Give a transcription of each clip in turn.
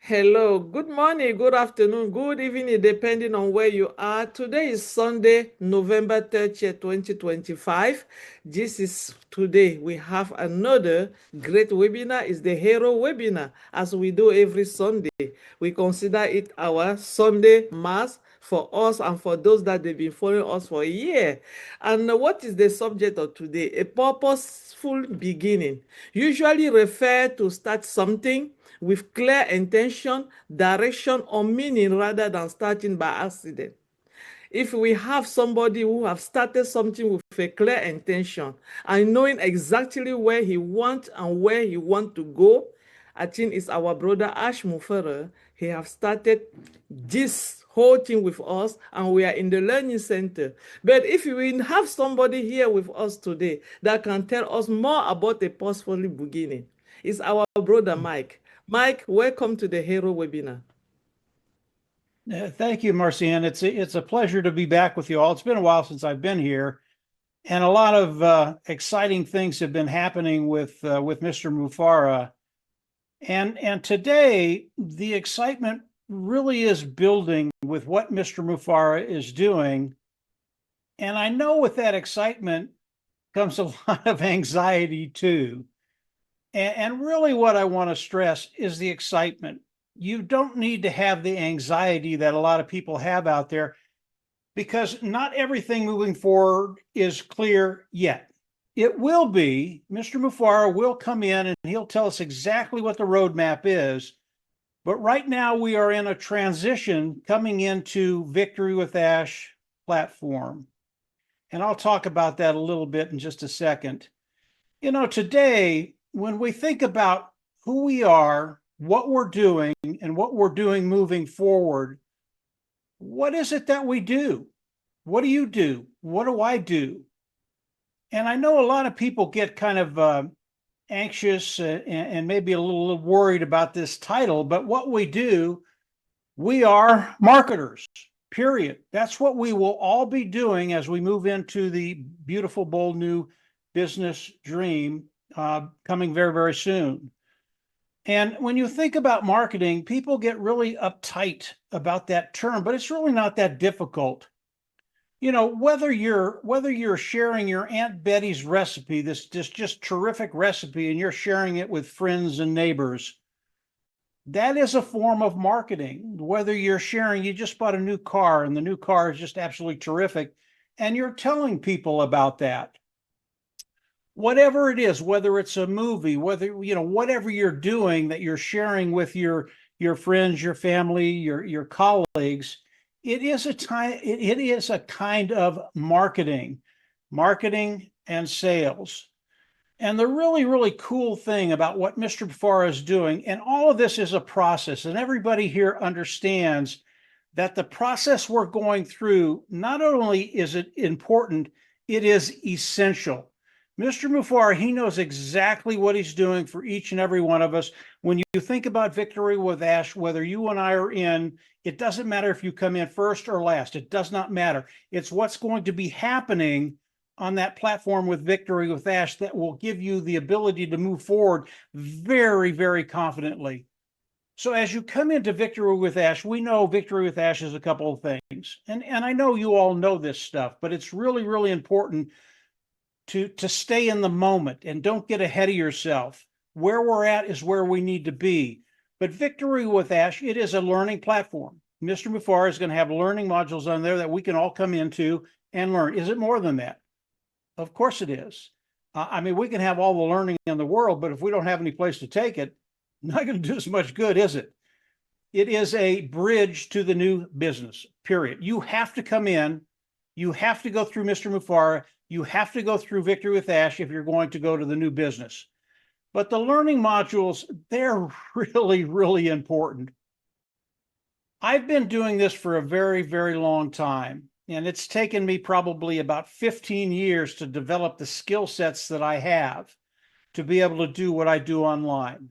Hello, good morning, good afternoon, good evening, depending on where you are. Today is Sunday, November 30th, 2025. This is today. We have another great webinar. It's the Hero webinar, as we do every Sunday. We consider it our Sunday Mass for us and for those that they've been following us for a year. And what is the subject of today? A purposeful beginning. Usually refer to start something with clear intention, direction, or meaning rather than starting by accident. If we have somebody who have started something with a clear intention and knowing exactly where he wants and where he want to go, I think it's our brother Ash Mufere. He have started this whole thing with us and we are in the learning center. But if we have somebody here with us today that can tell us more about the purposeful beginning, it's our brother Mike. Mike, welcome to the Hero webinar. Thank you, Marcian. It's a pleasure to be back with you all. It's been a while since I've been here, and a lot of exciting things have been happening with Mr. Mufara. And today the excitement really is building with what Mr. Mufara is doing. And I know with that excitement comes a lot of anxiety too. And really what I want to stress is the excitement. You don't need to have the anxiety that a lot of people have out there because not everything moving forward is clear yet. It will be. Mr. Mufara will come in and he'll tell us exactly what the roadmap is. But right now we are in a transition coming into Victory with Ash platform. And I'll talk about that a little bit in just a second. Today, when we think about who we are, what we're doing, and what we're doing moving forward, what is it that we do? What do you do? What do I do? And I know a lot of people get kind of anxious and maybe a little worried about this title, but what we do, we are marketers, period. That's what we will all be doing as we move into the beautiful, bold new business dream coming very, very soon. And when you think about marketing, people get really uptight about that term, but it's really not that difficult. Whether you're sharing your Aunt Betty's recipe, this just terrific recipe, and you're sharing it with friends and neighbors, that is a form of marketing. Whether you're sharing, you just bought a new car and the new car is just absolutely terrific, and you're telling people about that. Whatever it is, whether it's a movie, whatever you're doing that you're sharing with your friends, your family, your colleagues, it is a kind of marketing and sales. And the really, really cool thing about what Mr. Mufara is doing, and all of this is a process, and everybody here understands that the process we're going through, not only is it important, it is essential. Mr. Mufara, he knows exactly what he's doing for each and every one of us. When you think about Victory with Ash, whether you and I are in, it doesn't matter if you come in first or last. It does not matter. It's what's going to be happening on that platform with Victory with Ash that will give you the ability to move forward very, very confidently. So as you come into Victory with Ash, we know Victory with Ash is a couple of things. And I know you all know this stuff, but it's really, really important to stay in the moment and don't get ahead of yourself. Where we're at is where we need to be. But Victory with Ash, it is a learning platform. Mr. Mufara is going to have learning modules on there that we can all come into and learn. Is it more than that? Of course it is. We can have all the learning in the world, but if we don't have any place to take it, not going to do as much good, is it? It is a bridge to the new business, period. You have to come in. You have to go through Mr. Mufara. You have to go through Victory with Ash if you're going to go to the new business. But the learning modules, they're really, really important. I've been doing this for a very, very long time, and it's taken me probably about 15 years to develop the skill sets that I have to be able to do what I do online.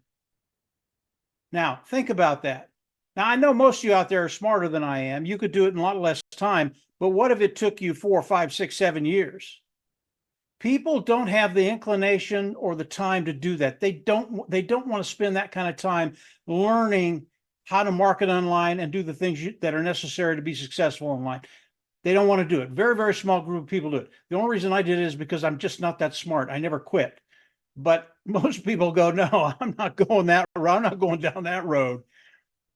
Now, think about that. Now, I know most of you out there are smarter than I am. You could do it in a lot less time, but what if it took you 4, 5, 6, 7 years? People don't have the inclination or the time to do that. They don't want to spend that kind of time learning how to market online and do the things that are necessary to be successful online. They don't want to do it. Very, very small group of people do it. The only reason I did it is because I'm just not that smart. I never quit. But most people go, no, I'm not going that road. I'm not going down that road.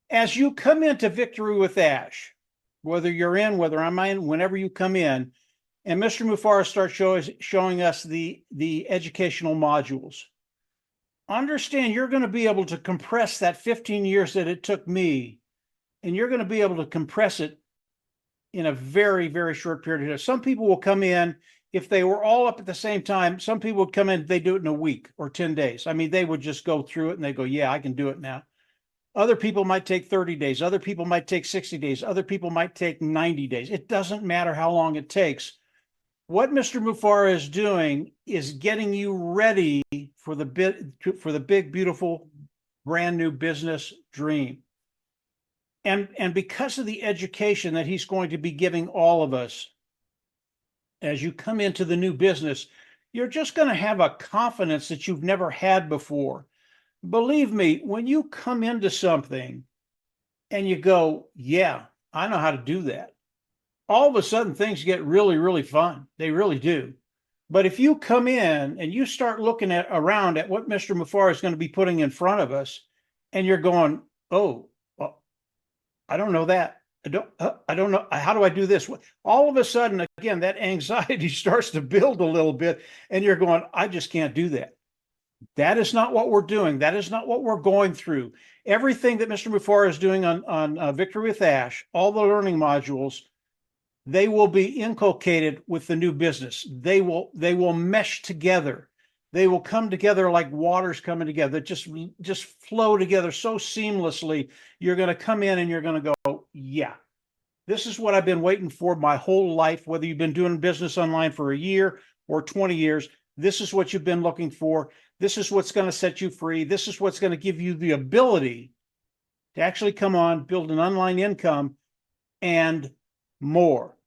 As you come into Victory with Ash, whether you're in, whether I'm in, whenever you come in, and Mr. Mufareh starts showing us the educational modules, understand you're going to be able to compress that 15 years that it took me, and you're going to be able to compress it in a very, very short period of time. Some people will come in, if they were all up at the same time, some people would come in, they do it in a week or 10 days. I mean, they would just go through it and they go, yeah, I can do it now. Other people might take 30 days. Other people might take 60 days. Other people might take 90 days. It doesn't matter how long it takes. What Mr. Mufareh is doing is getting you ready for the big, beautiful, brand new business dream. And because of the education that he's going to be giving all of us, as you come into the new business, you're just going to have a confidence that you've never had before. Believe me, when you come into something and you go, yeah, I know how to do that, all of a sudden things get really, really fun. They really do. But if you come in and you start looking around at what Mr. Mufareh is going to be putting in front of us, and you're going, oh, well, I don't know that. I don't know. How do I do this? All of a sudden, again, that anxiety starts to build a little bit, and you're going, I just can't do that. That is not what we're doing. That is not what we're going through. Everything that Mr. Mufareh is doing on Victory with Ash, all the learning modules, they will be inculcated with the new business. They will mesh together. They will come together like waters coming together, just flow together so seamlessly. You're going to come in and you're going to go, yeah, this is what I've been waiting for my whole life, whether you've been doing business online for a year or 20 years. This is what you've been looking for. This is what's going to set you free. This is what's going to give you the ability to actually come on, build an online income, and more.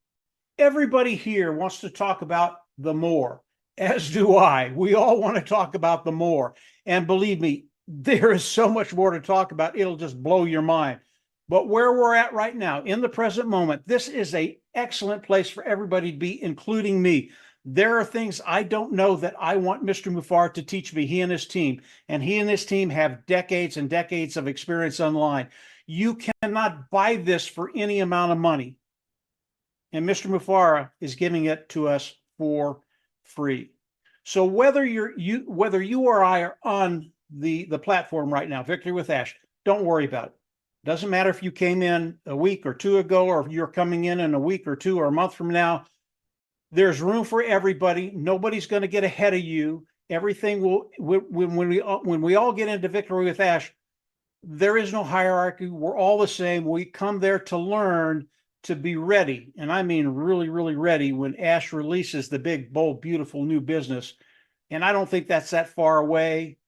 Everybody here wants to talk about the more, as do I. We all want to talk about the more. And believe me, there is so much more to talk about. It'll just blow your mind. But where we're at right now, in the present moment, this is an excellent place for everybody to be, including me. There are things I don't know that I want Mr. Mufareh to teach me, he and his team. And he and his team have decades and decades of experience online. You cannot buy this for any amount of money. And Mr. Mufareh is giving it to us for free. So whether you or I are on the platform right now, Victory with Ash, don't worry about it. Doesn't matter if you came in a week or two ago, or if you're coming in a week or two or a month from now. There's room for everybody. Nobody's going to get ahead of you. Everything will, when we all get into Victory with Ash, there is no hierarchy. We're all the same. We come there to learn, to be ready. And I mean really, really ready when Ash releases the big, bold, beautiful new business. And I don't think that's that far away,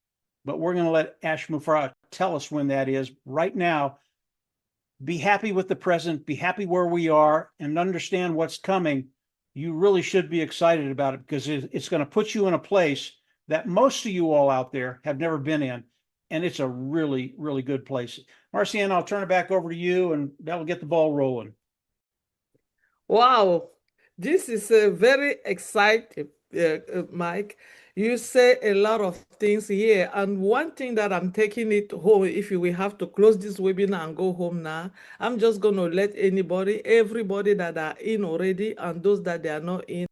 but we're going to let Ash Mufareh tell us when that is. Right now, be happy with the present, be happy where we are, and understand what's coming. You really should be excited about it, because it's going to put you in a place that most of you all out there have never been in. And it's a really, really good place. Marcianne, I'll turn it back over to you, and that'll get the ball rolling. Wow, this is a very exciting, Mike. You say a lot of things here. And one thing that I'm taking it home, if we have to close this webinar and go home now, I'm just going to let everybody that are in already, and those that they are not in,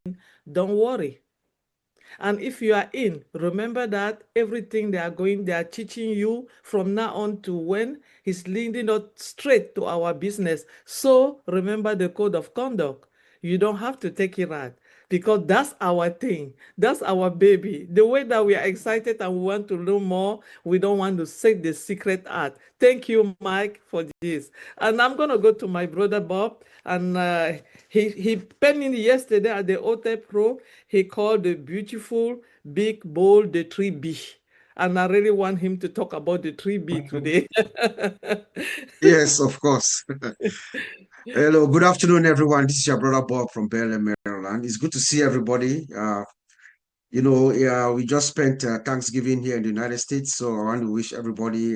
don't worry. And if you are in, remember that everything they are teaching you from now on to when is leading us straight to our business. So remember the code of conduct. You don't have to take it out, because that's our thing. That's our baby. The way that we are excited and we want to learn more, we don't want to say the secret out. Thank you, Mike, for this. And I'm going to go to my brother, Bob. And he penning yesterday at the Hotel Pro, he called the beautiful, big, bold, the 3B. And I really want him to talk about the 3B today. Yes, of course. Hello, good afternoon, everyone. This is your brother Bob from Bel-Air, Maryland. It's good to see everybody. We just spent Thanksgiving here in the United States, so I want to wish everybody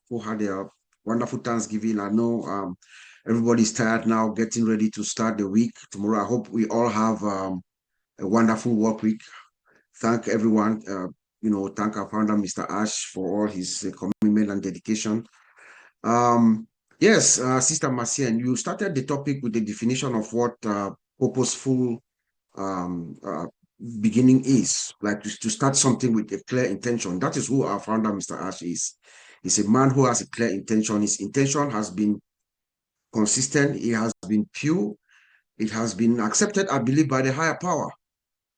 who had their wonderful Thanksgiving. I know everybody's tired now, getting ready to start the week. Tomorrow, I hope we all have a wonderful work week. Thank everyone. Thank our founder, Mr. Ash, for all his commitment and dedication. Yes, Sister Marcia, you started the topic with the definition of what purposeful beginning is, like to start something with a clear intention. That is who our founder, Mr. Ash, is. He's a man who has a clear intention. His intention has been consistent. It has been pure. It has been accepted, I believe, by the higher power.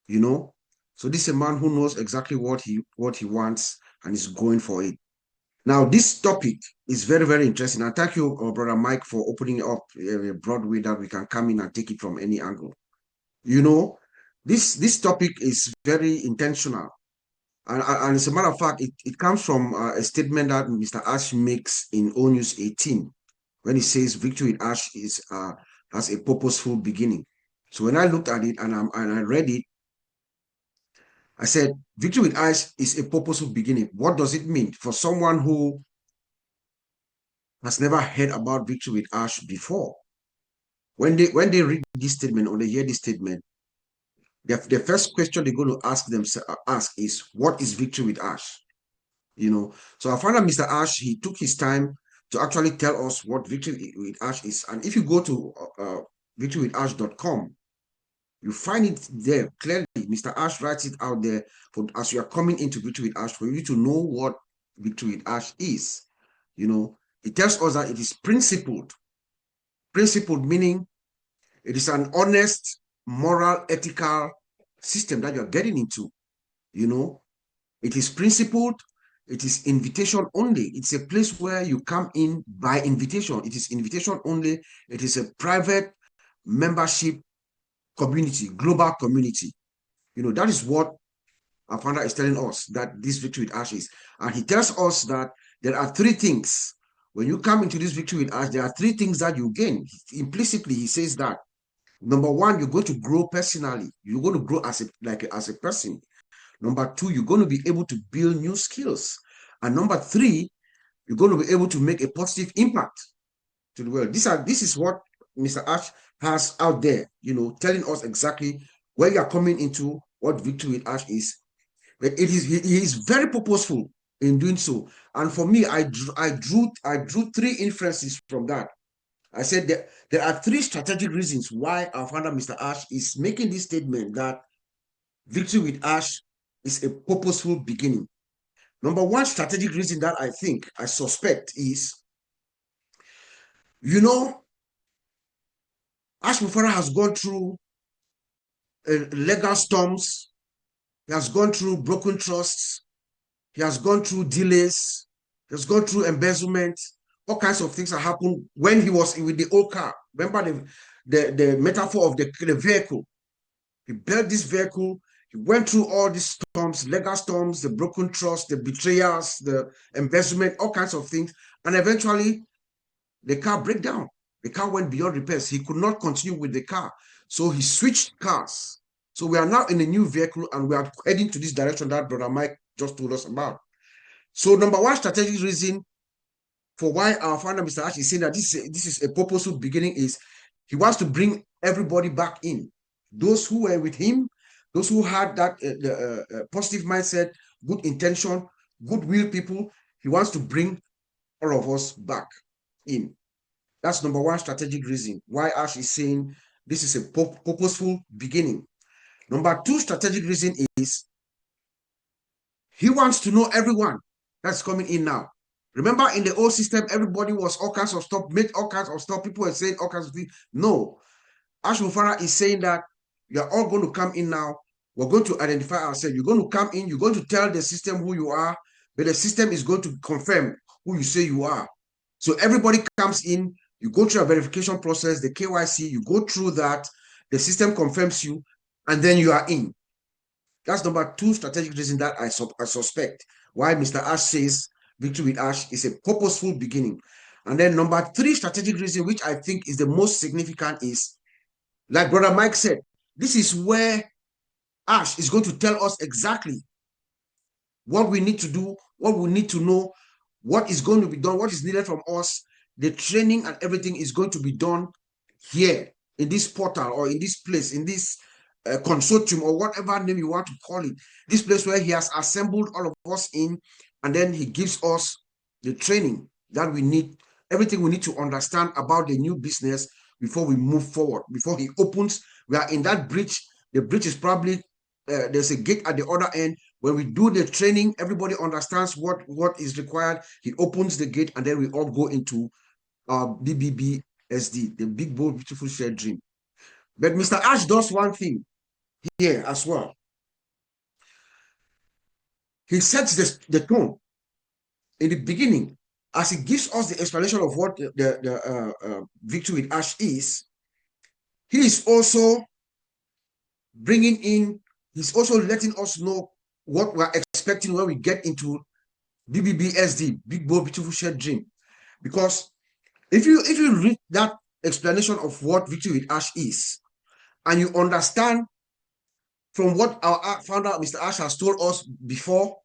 So this is a man who knows exactly what he wants and is going for it. Now, this topic is very, very interesting. And thank you, Brother Mike, for opening up a broad way that we can come in and take it from any angle. This topic is very intentional. And as a matter of fact, it comes from a statement that Mr. Ash makes in O News 18, when he says victory with Ash has a purposeful beginning. So when I looked at it and I read it, I said, victory with Ash is a purposeful beginning. What does it mean for someone who has never heard about victory with Ash before? When they read this statement or they hear this statement, the first question they're going to ask is, what is victory with Ash? So I found out Mr. Ash, he took his time to actually tell us what victory with Ash is. And if you go to victorywithash.com, you find it there clearly. Mr. Ash writes it out there as you are coming into victory with Ash, for you to know what victory with Ash is. It tells us that it is principled. Principled meaning it is an honest, moral, ethical system that you're getting into. It is principled. It is invitation only. It's a place where you come in by invitation. It is invitation only. It is a private membership community, global community. That is what our founder is telling us, that this victory with Ash is. And he tells us that there are three things. When you come into this victory with Ash, there are three things that you gain. Implicitly, he says that. Number one, you're going to grow personally. You're going to grow as a person. Number two, you're going to be able to build new skills. And number three, you're going to be able to make a positive impact to the world. This is what Mr. Ash has out there, telling us exactly where you are coming into, what victory with Ash is. But he is very purposeful in doing so. And for me, I drew three inferences from that. I said that there are three strategic reasons why our founder, Mr. Ash, is making this statement that victory with Ash is a purposeful beginning. Number one strategic reason that I suspect is, Ash Mufara has gone through legal storms. He has gone through broken trusts. He has gone through delays. He has gone through embezzlement. All kinds of things that happened when he was with the old car. Remember the metaphor of the vehicle. He built this vehicle. He went through all these storms, legal storms, the broken trust, the betrayals, the embezzlement, all kinds of things. And eventually, the car broke down. The car went beyond repairs. He could not continue with the car. So he switched cars. So we are now in a new vehicle and we are heading to this direction that Brother Mike just told us about. So number one strategic reason for why our founder, Mr. Ash, is saying that this is a purposeful beginning is he wants to bring everybody back in. Those who were with him, those who had that positive mindset, good intention, goodwill people, he wants to bring all of us back in. That's number one strategic reason why Ash is saying this is a purposeful beginning. Number two strategic reason is he wants to know everyone that's coming in now. Remember, in the old system, everybody was all kinds of stuff, made all kinds of stuff. People were saying all kinds of things. No. Ash Mufara is saying that you're all going to come in now. We're going to identify ourselves. You're going to come in. You're going to tell the system who you are, but the system is going to confirm who you say you are. So everybody comes in. You go through a verification process, the KYC. You go through that. The system confirms you, and then you are in. That's number two strategic reason that I suspect why Mr. Ash says victory with Ash is a purposeful beginning. And then number three strategic reason, which I think is the most significant, is, like Brother Mike said, this is where Ash is going to tell us exactly what we need to do, what we need to know, what is going to be done, what is needed from us, the training and everything is going to be done here in this portal or in this place, in this consortium or whatever name you want to call it, this place where he has assembled all of us in, and then he gives us the training that we need, everything we need to understand about the new business before we move forward, before he opens. We are in that bridge. The bridge is probably, there's a gate at the other end. When we do the training, everybody understands what is required. He opens the gate, and then we all go into BBBSD, the Big Bold Beautiful Shared Dream. But Mr. Ash does one thing here as well. He sets the tone in the beginning as he gives us the explanation of what the Victory with Ash is. He is also bringing in, he's also letting us know what we're expecting when we get into BBBSD, Big Bold Beautiful Shared Dream. Because if you read that explanation of what Victory with Ash is, and you understand from what our founder, Mr. Ash, has told us before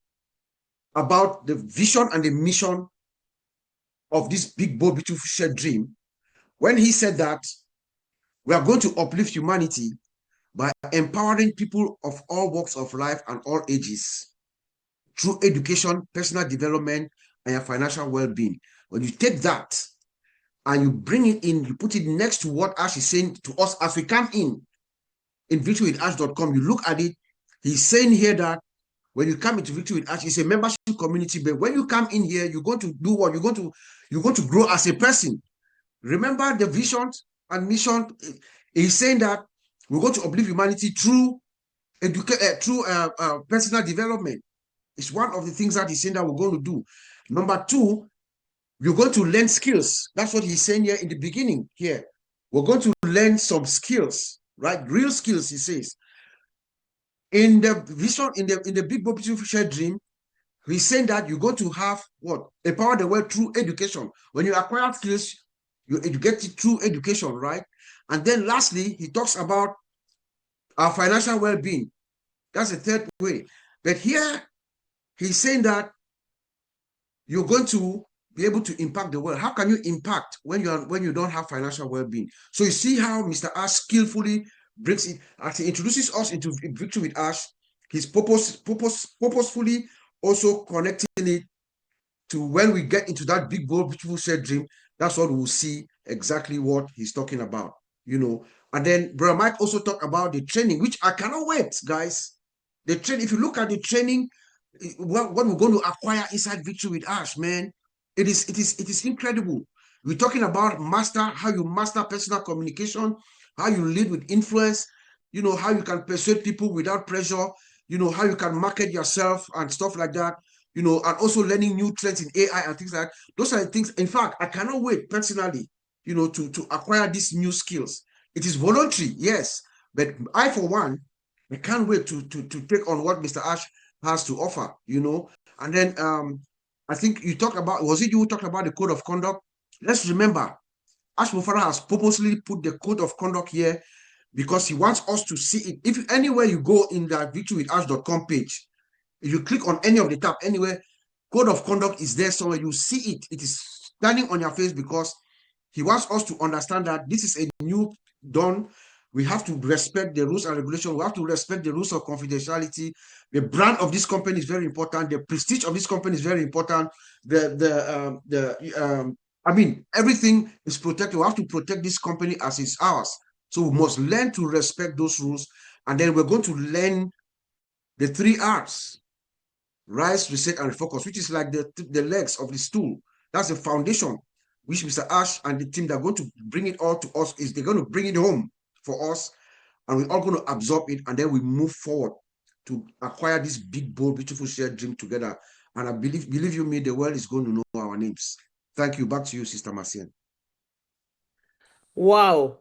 about the vision and the mission of this Big Bold Beautiful Shared Dream, when he said that we are going to uplift humanity by empowering people of all walks of life and all ages through education, personal development, and your financial well-being. When you take that and you bring it in, you put it next to what Ash is saying to us as we come in victorywithash.com, you look at it, he's saying here that when you come into Victory with Ash, it's a membership community, but when you come in here, you're going to do what? You're going to grow as a person. Remember the vision and mission. He's saying that we're going to uplift humanity through personal development. It's one of the things that he's saying that we're going to do. Number two, you're going to learn skills. That's what he's saying here in the beginning here. We're going to learn some skills, right? Real skills, he says. In the vision, in the Big Bold Beautiful Shared Dream, he's saying that you're going to have what? Empower the world through education. When you acquire skills, you educate it through education, right? And then lastly, he talks about our financial well-being. That's the third way. But here, he's saying that you're going to be able to impact the world. How can you impact when you don't have financial well-being? So you see how Mr. Ash skillfully brings it, as he introduces us into Victory with Ash, he's purposefully also connecting it to when we get into that Big Bold Beautiful Shared Dream. That's what we'll see exactly what he's talking about, you know. And then Brother Mike also talked about the training, which I cannot wait, guys. The training, if you look at the training, what we're going to acquire inside Victory with Ash, man, it is incredible. We're talking about how you master personal communication, how you lead with influence, you know, how you can persuade people without pressure, you know, how you can market yourself and stuff like that, you know, and also learning new trends in AI and things like that. Those are the things. In fact, I cannot wait personally, you know, to acquire these new skills. It is voluntary, yes, but I, for one, I can't wait to take on what Mr. Ash has to offer, you know. And then I think you talked about, was it you who talked about the code of conduct? Let's remember, Ash Mufara has purposely put the code of conduct here because he wants us to see it. If anywhere you go in that victorywithash.com page, if you click on any of the tab, anywhere, code of conduct is there somewhere. You see it. It is standing on your face because he wants us to understand that this is a new dawn. We have to respect the rules and regulations. We have to respect the rules of confidentiality. The brand of this company is very important. The prestige of this company is very important. I mean, everything is protected. We have to protect this company as it's ours. So we must learn to respect those rules. And then we're going to learn the 3 R's: rise, reset, and focus, which is like the legs of the stool. That's the foundation, which Mr. Ash and the team, they're going to bring it all to us. They're going to bring it home for us, and we're all going to absorb it, and then we move forward to acquire this Big Bold Beautiful Shared Dream together. And I believe you me, the world is going to know our names. Thank you. Back to you, Sister Marcian. Wow.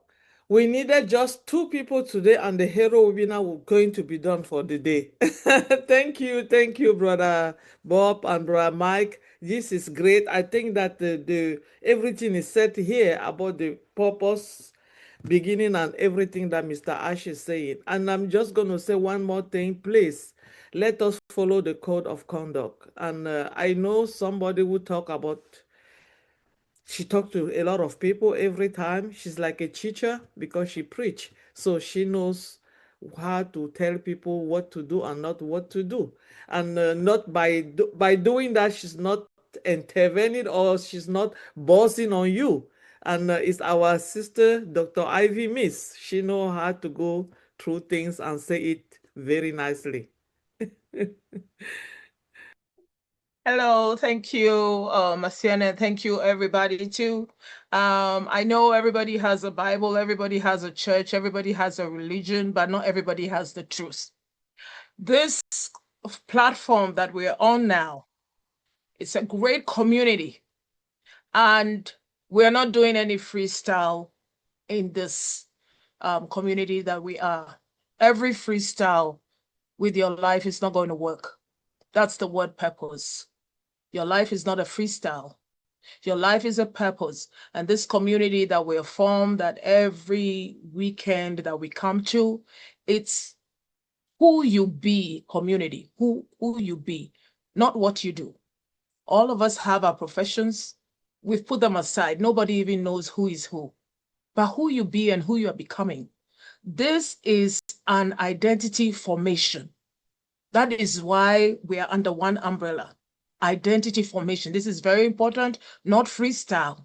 We needed just 2 people today, and the hero webinar was going to be done for the day. Thank you, Brother Bob and Brother Mike. This is great. I think that the everything is said here about the purpose, beginning, and everything that Mr. Ash is saying. And I'm just going to say one more thing, please. let us follow the code of conduct. And I know somebody who talk about, she talked to a lot of people every time. She's like a teacher because she preach. So she knows how to tell people what to do and not what to do. And not by doing that, she's not intervening or she's not bossing on you. And it's our sister, Dr. Ivy Miss. She know how to go through things and say it very nicely. Hello, thank you, Masiana. Thank you, everybody, too. I know everybody has a Bible, everybody has a church, everybody has a religion, but not everybody has the truth. This platform that we're on now, it's a great community, and we're not doing any freestyle in this community that we are. Every freestyle with your life is not going to work. That's the word purpose. Your life is not a freestyle. Your life is a purpose. And this community that we're formed, that every weekend that we come to, it's who you be community, who you be, not what you do. All of us have our professions. We've put them aside. Nobody even knows who is who. But who you be and who you are becoming. This is an identity formation. That is why we are under one umbrella. Identity formation. This is very important, not freestyle.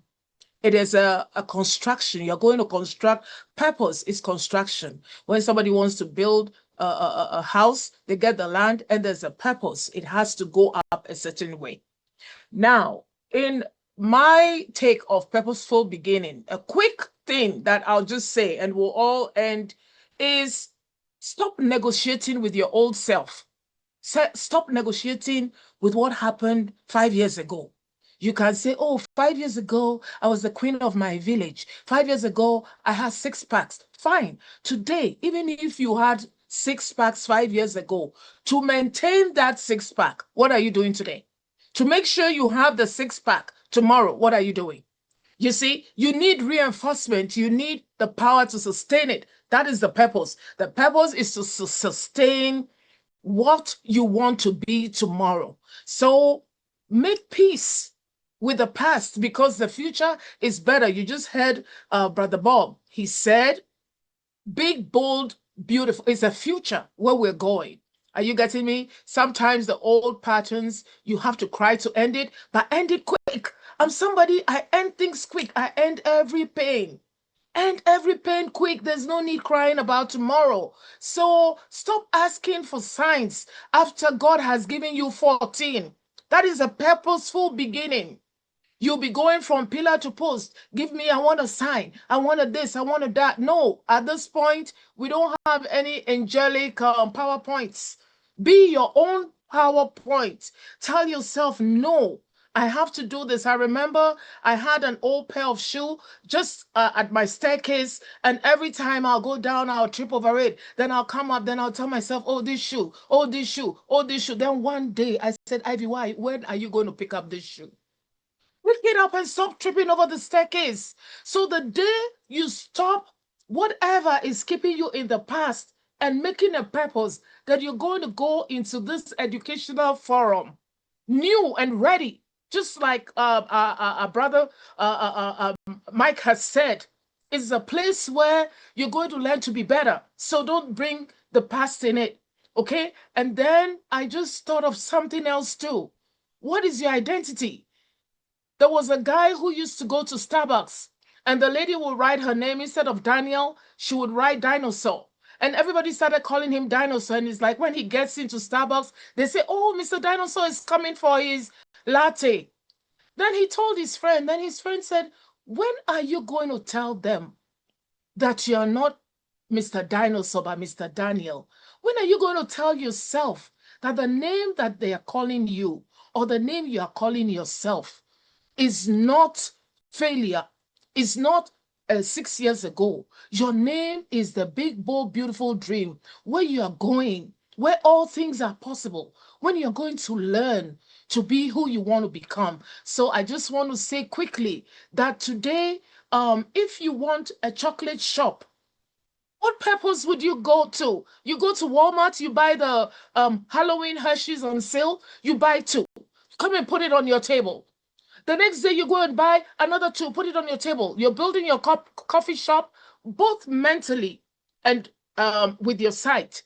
It is a construction. You're going to construct. Purpose is construction. When somebody wants to build a house, they get the land and there's a purpose. It has to go up a certain way. Now, in my take of purposeful beginning, a quick thing that I'll just say and we'll all end is stop negotiating with your old self. Stop negotiating with what happened 5 years ago. You can say, oh, 5 years ago, I was the queen of my village. 5 years ago, I had 6 packs. Fine. Today, even if you had 6 packs 5 years ago, to maintain that 6 pack, what are you doing today? To make sure you have the 6 pack tomorrow, what are you doing? You see, you need reinforcement. You need the power to sustain it. That is the purpose. The purpose is to sustain what you want to be tomorrow. So make peace with the past because the future is better. You just heard Brother Bob. He said, big, bold, beautiful. It's a future where we're going. Are you getting me? Sometimes the old patterns, you have to cry to end it, but end it quick. I'm somebody, I end things quick. I end every pain. End every pain quick. There's no need crying about tomorrow. So stop asking for signs after God has given you 14. That is a purposeful beginning. You'll be going from pillar to post. Give me, I want a sign. I want a this, I want a that. No, at this point, we don't have any angelic PowerPoints. Be your own PowerPoint. Tell yourself, no, I have to do this. I remember I had an old pair of shoes just at my staircase, and every time I'll go down, I'll trip over it. Then I'll come up, then I'll tell myself, oh, this shoe, oh, this shoe, oh, this shoe. Then one day I said, Ivy, why? When are you going to pick up this shoe? Pick it up and stop tripping over the staircase. So the day you stop whatever is keeping you in the past and making a purpose that you're going to go into this educational forum, new and ready, just like brother Mike has said, it's a place where you're going to learn to be better. So don't bring the past in it, okay? And then I just thought of something else too. What is your identity? There was a guy who used to go to Starbucks, and the lady would write her name instead of Daniel, she would write Dinosaur. And everybody started calling him Dinosaur. And it's like when he gets into Starbucks, they say, oh, Mr. Dinosaur is coming for his latte. Then he told his friend, then his friend said, when are you going to tell them that you're not Mr. Dinosaur, but Mr. Daniel? When are you going to tell yourself that the name that they are calling you or the name you are calling yourself is not failure, is not 6 years ago. Your name is the big, bold, beautiful dream where you are going, where all things are possible, when you're going to learn to be who you want to become. So I just want to say quickly that today, if you want a chocolate shop, What purpose would you go to? You go to Walmart, you buy the Halloween Hershey's on sale, you buy two. Come and put it on your table. The next day, you go and buy another two, put it on your table. You're building your coffee shop, both mentally and with your sight.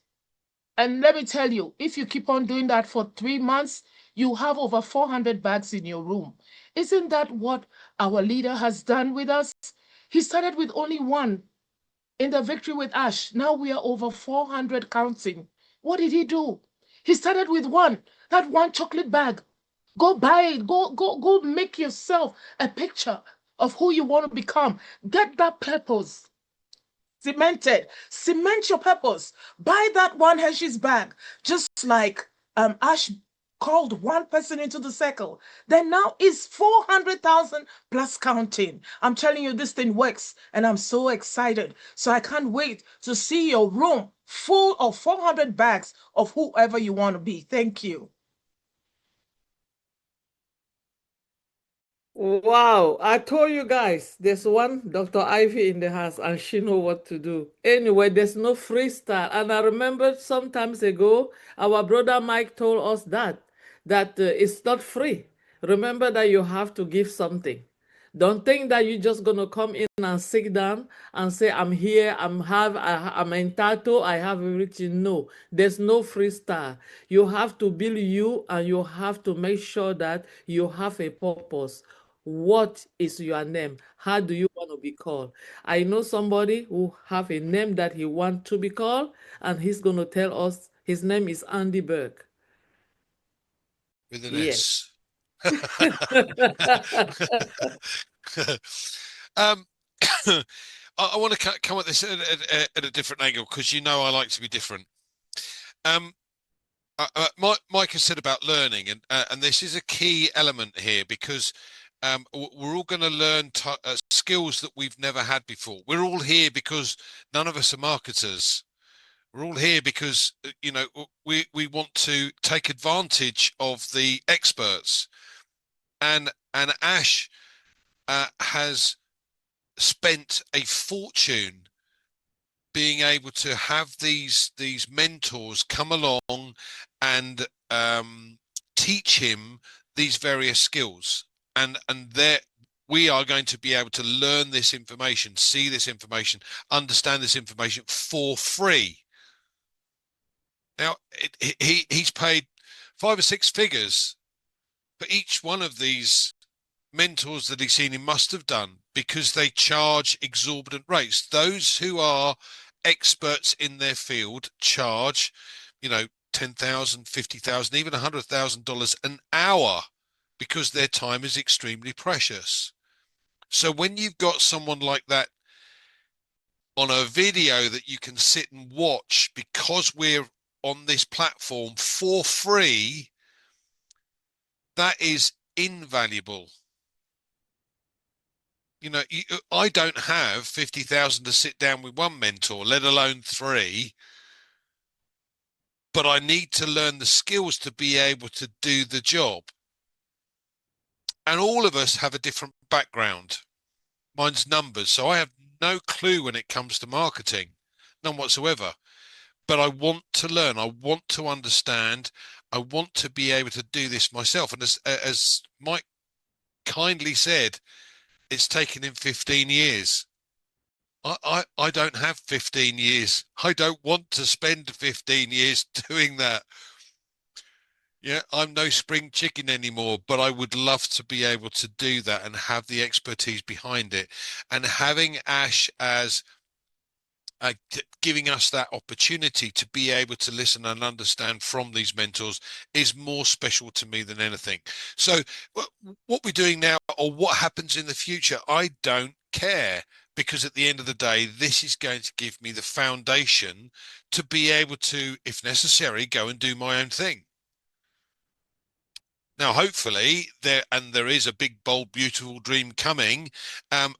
And let me tell you, if you keep on doing that for 3 months, you have over 400 bags in your room. Isn't that what our leader has done with us? He started with only one in the Victory with Ash. Now we are over 400 counting. What did he do? He started with one, that one chocolate bag. Go buy it. Go make yourself a picture of who you want to become. Get that purpose cemented. Cement your purpose. Buy that one Hershey's bag, just like Ash called one person into the circle. Then now it's 400,000 plus counting. I'm telling you, this thing works, and I'm so excited. So I can't wait to see your room full of 400 bags of whoever you want to be. Thank you. Wow, I told you guys, there's one Dr. Ivy in the house and she know what to do. Anyway, there's no freestyle. And I remember sometimes ago, our brother Mike told us that it's not free. Remember that you have to give something. Don't think that you're just gonna come in and sit down and say, I'm here, I'm entitled, I have everything. No, there's no freestyle. You have to build you, and you have to make sure that you have a purpose. What is your name? How do you want to be called? I know somebody who have a name that he want to be called, and he's going to tell us his name is Andy Burke. With an Yes. I want to come at this at a different angle, because you know I like to be different. Mike has said about learning, and this is a key element here, because we're all going to learn skills that we've never had before. We're all here because none of us are marketers. We're all here because you know we want to take advantage of the experts, and Ash has spent a fortune being able to have these mentors come along and teach him these various skills, and there we are going to be able to learn this information, see this information, understand this information for free. Now he's paid 5 or 6 figures for each one of these mentors that he's seen. He must have done, because they charge exorbitant rates. Those who are experts in their field charge, you know, $10,000, $50,000, even $100,000 an hour, because their time is extremely precious. So when you've got someone like that on a video that you can sit and watch, because we're on this platform for free, that is invaluable. You know, I don't have 50,000 to sit down with one mentor, let alone 3. But I need to learn the skills to be able to do the job. And all of us have a different background. Mine's numbers, so I have no clue when it comes to marketing, none whatsoever. But I want to learn. I want to understand. I want to be able to do this myself. And as Mike kindly said, it's taken him 15 years. I don't have 15 years. I don't want to spend 15 years doing that. Yeah, I'm no spring chicken anymore, but I would love to be able to do that and have the expertise behind it. And having Ash as giving us that opportunity to be able to listen and understand from these mentors is more special to me than anything. So what we're doing now, or what happens in the future, I don't care, because at the end of the day, this is going to give me the foundation to be able to, if necessary, go and do my own thing. Now, hopefully, there is a big, bold, beautiful dream coming, and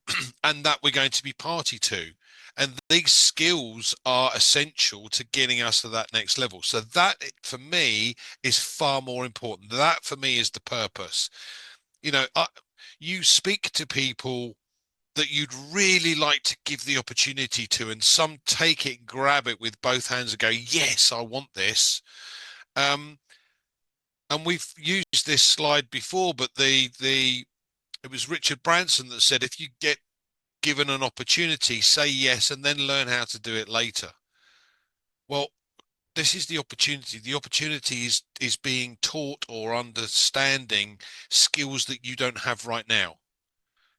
that we're going to be party to. And these skills are essential to getting us to that next level. So that, for me, is far more important. That, for me, is the purpose. You know, you speak to people that you'd really like to give the opportunity to, and some take it, grab it with both hands and go, yes, I want this. And we've used this slide before, but it was Richard Branson that said, if you get given an opportunity, say yes, and then learn how to do it later. Well, this is the opportunity. The opportunity is being taught or understanding skills that you don't have right now.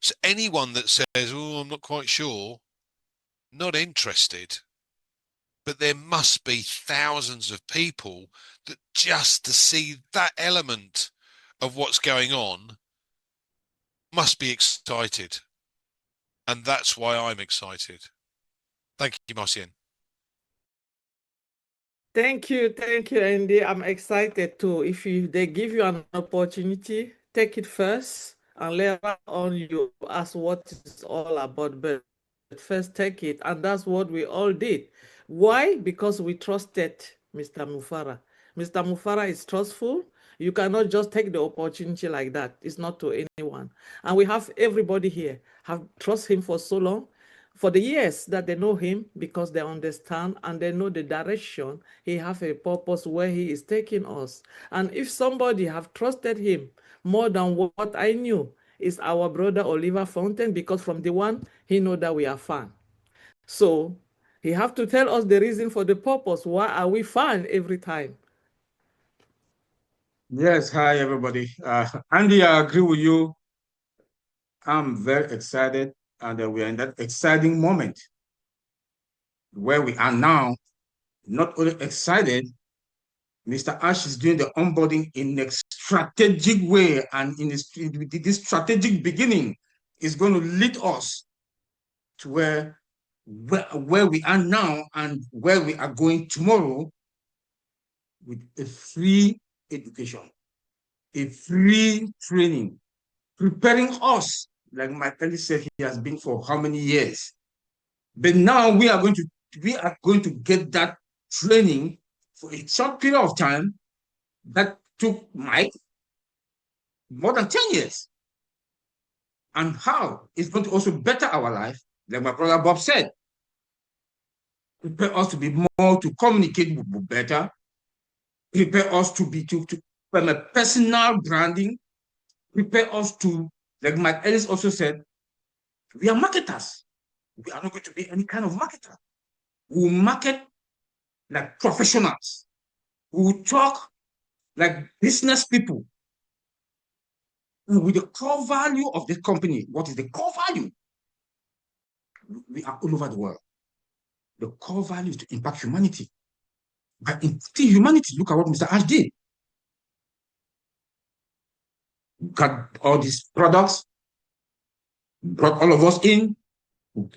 So anyone that says, oh, I'm not quite sure, not interested, but there must be thousands of people that just to see that element of what's going on must be excited. And that's why I'm excited. Thank you, Marcien. Thank you, Andy. I'm excited too. If they give you an opportunity, take it first, and later on you ask what it's all about. But first take it, and that's what we all did. Why? Because we trusted Mr. Mufara. Mr. Mufara is trustful. You cannot just take the opportunity like that. It's not to anyone. And we have everybody here have trust him for so long, for the years that they know him, because they understand and they know the direction. He have a purpose where he is taking us. And if somebody have trusted him more than what I knew, is our brother Oliver Fountain, because from the one he know that we are fan. So he have to tell us the reason for the purpose. Why are we fan every time? Yes, hi everybody. Andy, I agree with you. I'm very excited, and we are in that exciting moment where we are now. Not only excited, Mr. Ash is doing the onboarding in a strategic way, and in this strategic beginning is going to lead us to where we are now and where we are going tomorrow, with a free education, a free training, preparing us, like my colleague said, he has been for how many years. But now we are going to get that training for a short period of time that took Mike more than 10 years. And how it's going to also better our life, like my brother Bob said, prepare us to be more, to communicate better, prepare us to from a personal branding, prepare us to, like Mike Ellis also said, we are marketers. We are not going to be any kind of marketer. We will market like professionals. We will talk like business people. And with the core value of the company, what is the core value? We are all over the world. The core value is to impact humanity. By impacting humanity, look at what Mr. Ash did. Got all these products, brought all of us in,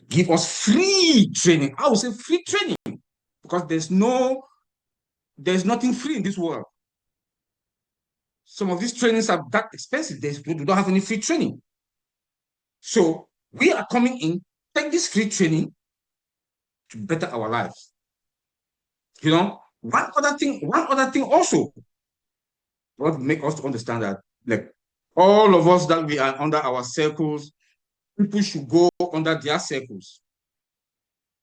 give us free training. I would say free training, because there's nothing free in this world. Some of these trainings are that expensive. We don't have any free training. So we are coming in, take this free training to better our lives. You know, one other thing also, what make us to understand that, like, all of us that we are under our circles, people should go under their circles.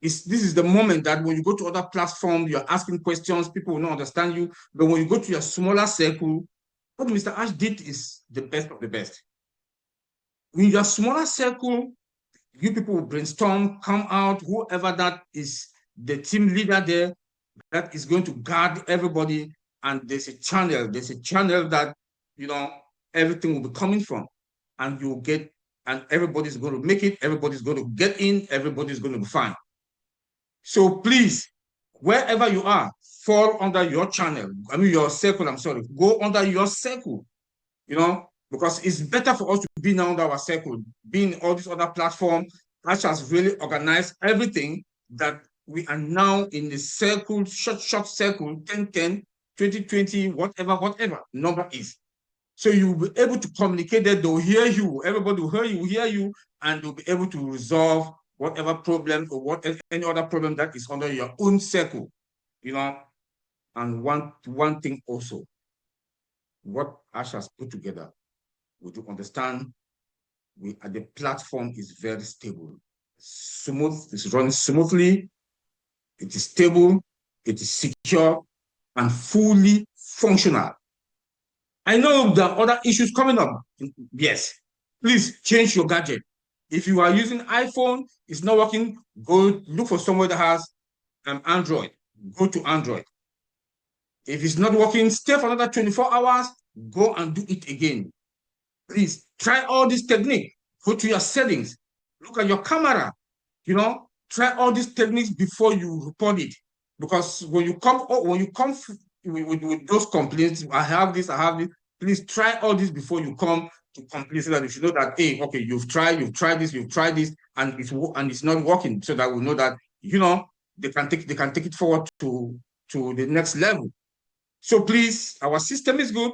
This is the moment that when you go to other platforms, you're asking questions, people will not understand you. But when you go to your smaller circle, what Mr. Ash did is the best of the best. In your smaller circle, you people will brainstorm, come out, whoever that is the team leader there, that is going to guard everybody. And there's a channel that, you know, everything will be coming from. And you'll get, and everybody's going to make it, everybody's going to get in, everybody's going to be fine. So please, wherever you are, fall under your channel. I mean, your circle, I'm sorry. Go under your circle, you know, because it's better for us to be now under our circle, being all these other platforms. Ash has really organized everything that we are now in the circle, short circle, 10-10, 2020, whatever number is. So you'll be able to communicate that they'll hear you, everybody will hear you, and you'll be able to resolve whatever problem or any other problem that is under your own circle, you know. And one thing also, what Ash has put together, would you understand the platform is very stable. Smooth, it's running smoothly, it is stable, it is secure, and fully functional. I know there are other issues coming up. Yes, please change your gadget. If you are using iPhone, it's not working, go look for somewhere that has an Android. Go to Android. If it's not working, stay for another 24 hours, go and do it again. Please try all this technique. Go to your settings, look at your camera, try all these techniques before you report it. Because when you come with those complaints, I have this, please try all this before you come to complain, so that you should know that, hey, okay, you've tried this, and it's not working, so that we know that, they can take it forward to the next level. So please, our system is good.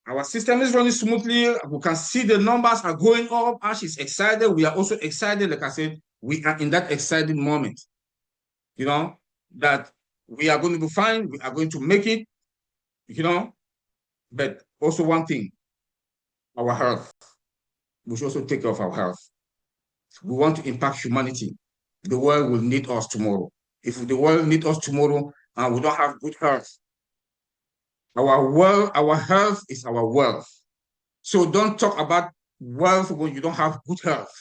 Our system is running smoothly. We can see the numbers are going up. Ash is excited. We are also excited. Like I said, we are in that exciting moment, that we are going to be fine. We are going to make it, But also one thing, our health. We should also take care of our health. We want to impact humanity. The world will need us tomorrow. If the world needs us tomorrow and we don't have good health, our health is our wealth. So don't talk about wealth when you don't have good health.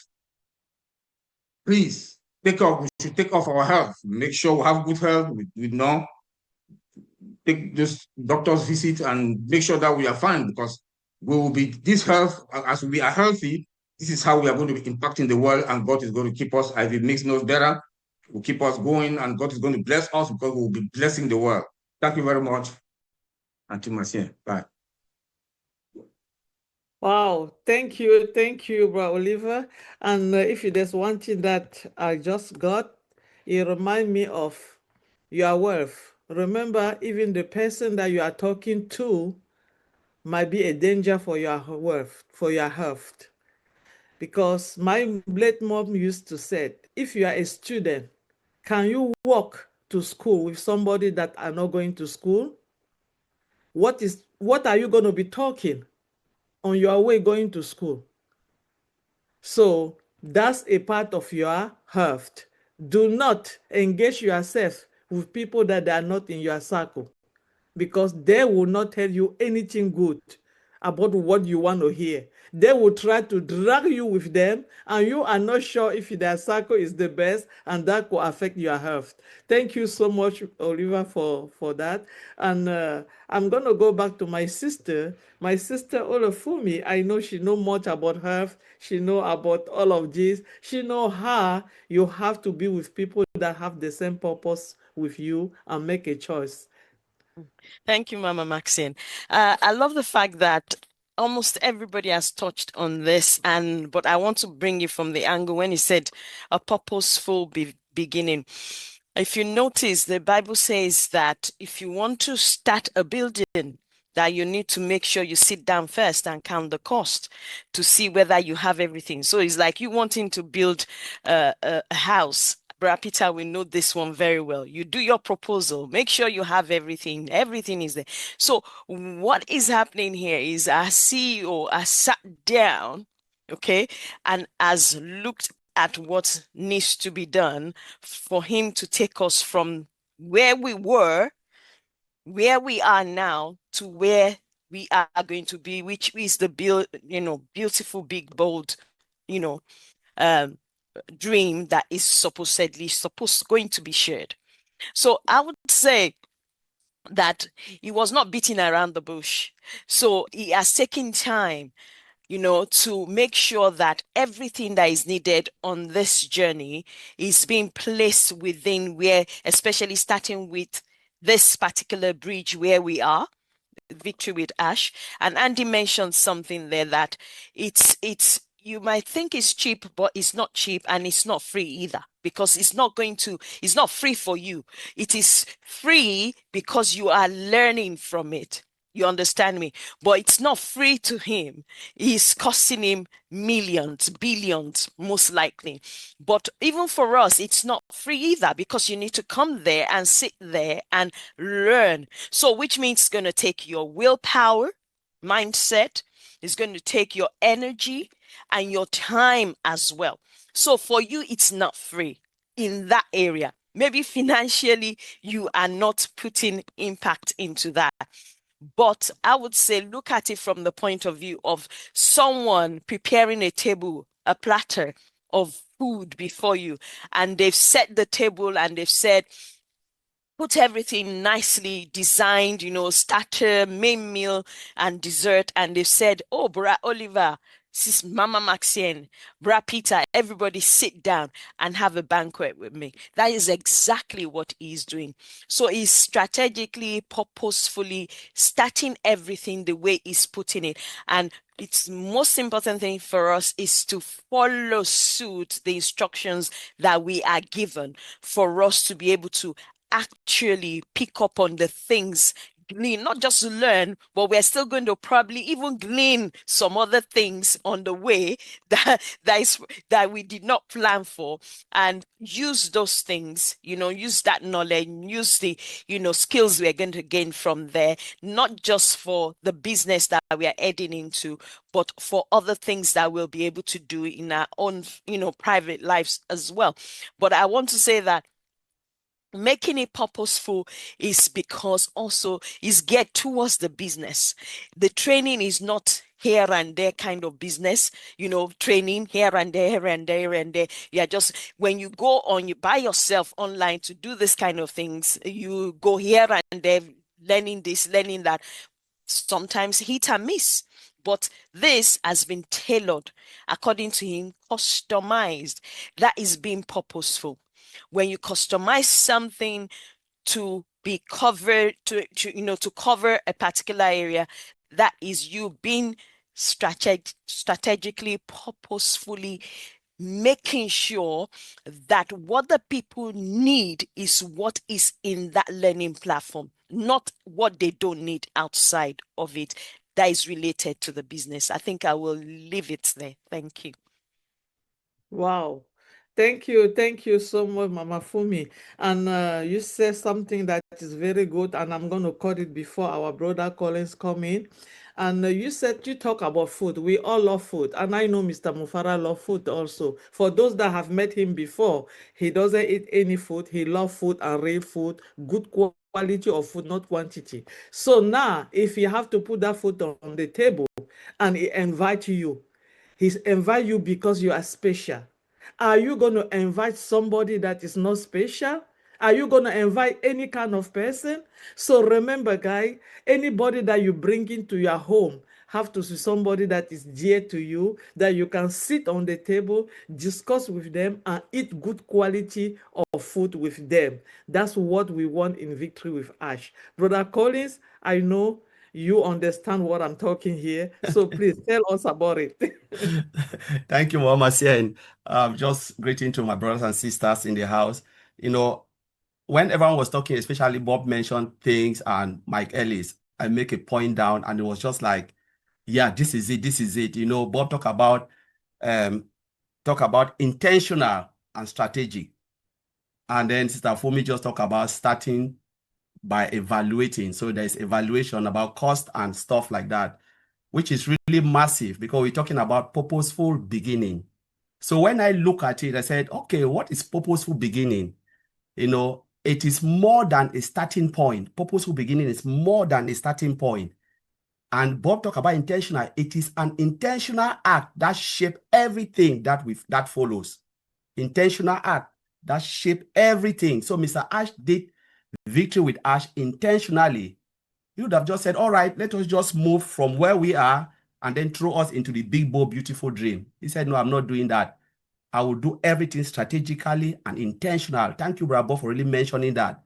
Please, we should take off our health. Make sure we have good health. We know, take this doctor's visit and make sure that we are fine, because we will be this health, as we are healthy, this is how we are going to be impacting the world, and God is going to keep us, as it makes us better, will keep us going, and God is going to bless us, because we will be blessing the world. Thank you very much. Until Marcien. Bye. Wow, thank you, Bro Oliver. And if there's one thing that I just got, it reminds me of your worth. Remember, even the person that you are talking to might be a danger for your worth, for your health. Because my late mom used to say, if you are a student, can you walk to school with somebody that are not going to school? What are you going to be talking on your way going to school? So that's a part of your health. Do not engage yourself with people that are not in your circle, because they will not tell you anything good about what you want to hear. They will try to drag you with them, and you are not sure if their circle is the best, and that could affect your health. Thank you so much, Oliver, for that. And I'm going to go back to my sister. My sister, Olafumi, I know she knows much about health. She knows about all of this. She knows how you have to be with people that have the same purpose with you and make a choice. Thank you, Mama Maxine. I love the fact that almost everybody has touched on this, but I want to bring you from the angle when he said a purposeful beginning. If you notice, the Bible says that if you want to start a building, that you need to make sure you sit down first and count the cost to see whether you have everything. So it's like you wanting to build a house. Brother Peter, we know this one very well. You do your proposal, make sure you have everything. Everything is there. So what is happening here is our CEO has sat down, okay, and has looked at what needs to be done for him to take us from where we were, where we are now, to where we are going to be, which is the beautiful, big, bold, dream that is going to be shared. So I would say that he was not beating around the bush. So he has taken time, to make sure that everything that is needed on this journey is being placed within where, especially starting with this particular bridge where we are, Victory with Ash. And Andy mentioned something there that it's you might think it's cheap, but it's not cheap, and it's not free either, because it's not free for you. It is free because you are learning from it. You understand me? But it's not free to him. It's costing him millions, billions, most likely. But even for us, it's not free either, because you need to come there and sit there and learn. So which means it's going to take your willpower, mindset, It's going to take your energy and your time as well. So for you, it's not free in that area. Maybe financially, you are not putting impact into that. But I would say look at it from the point of view of someone preparing a table, a platter of food before you, and they've set the table and they've said, put everything nicely designed, starter, main meal, and dessert. And they've said, oh, Bra Oliver, Sis Mama Maxine, Bra Peter, everybody sit down and have a banquet with me. That is exactly what he's doing. So he's strategically, purposefully starting everything the way he's putting it. And it's most important thing for us is to follow suit the instructions that we are given for us to be able to actually pick up on the things, glean, not just learn, but we're still going to probably even glean some other things on the way that we did not plan for, and use those things, use that knowledge, use the, skills we're going to gain from there, not just for the business that we are heading into, but for other things that we'll be able to do in our own, private lives as well. But I want to say that making it purposeful is because also is geared towards the business. The training is not here and there kind of business, training here and there, here and there, here and there. Yeah, just when you go on, you by yourself online to do this kind of things, you go here and there, learning this, learning that, sometimes hit and miss. But this has been tailored, according to him, customized. That is being purposeful. When you customize something to be covered, to cover a particular area, that is you being strategically, purposefully making sure that what the people need is what is in that learning platform, not what they don't need outside of it that is related to the business. I think I will leave it there. Thank you. Wow. Thank you so much, Mama Fumi. And you said something that is very good, and I'm going to cut it before our brother Collins come in. And you said you talk about food. We all love food, and I know Mr. Mufara love food also. For those that have met him before, he doesn't eat any food. He loves food and real food, good quality of food, not quantity. So now, if you have to put that food on the table and he invite you, he invite you because you are special. Are you going to invite somebody that is not special? Are you going to invite any kind of person? So remember, guys, anybody that you bring into your home have to see somebody that is dear to you, that you can sit on the table, discuss with them, and eat good quality of food with them. That's what we want in Victory with Ash. Brother Collins, I know you understand what I'm talking here, so please tell us about it. Thank you, Mama Sien. Just greeting to my brothers and sisters in the house. When everyone was talking, especially Bob mentioned things and Mike Ellis, I make a point down, and it was just like, yeah, this is it, this is it. Bob talk about intentional and strategic, and then Sister Fumi just talk about starting by evaluating. So there's evaluation about cost and stuff like that, which is really massive because we're talking about purposeful beginning. So when I look at it, I said, okay, what is purposeful beginning? It is more than a starting point. Purposeful beginning is more than a starting point. And Bob talked about intentional. It is an intentional act that shapes everything that follows. Intentional act that shapes everything. So Mr. Ash did Victory with Ash intentionally. You would have just said, all right, let us just move from where we are and then throw us into the big, bold, beautiful dream. He said, no, I'm not doing that. I will do everything strategically and intentional. Thank you, Bravo, for really mentioning that,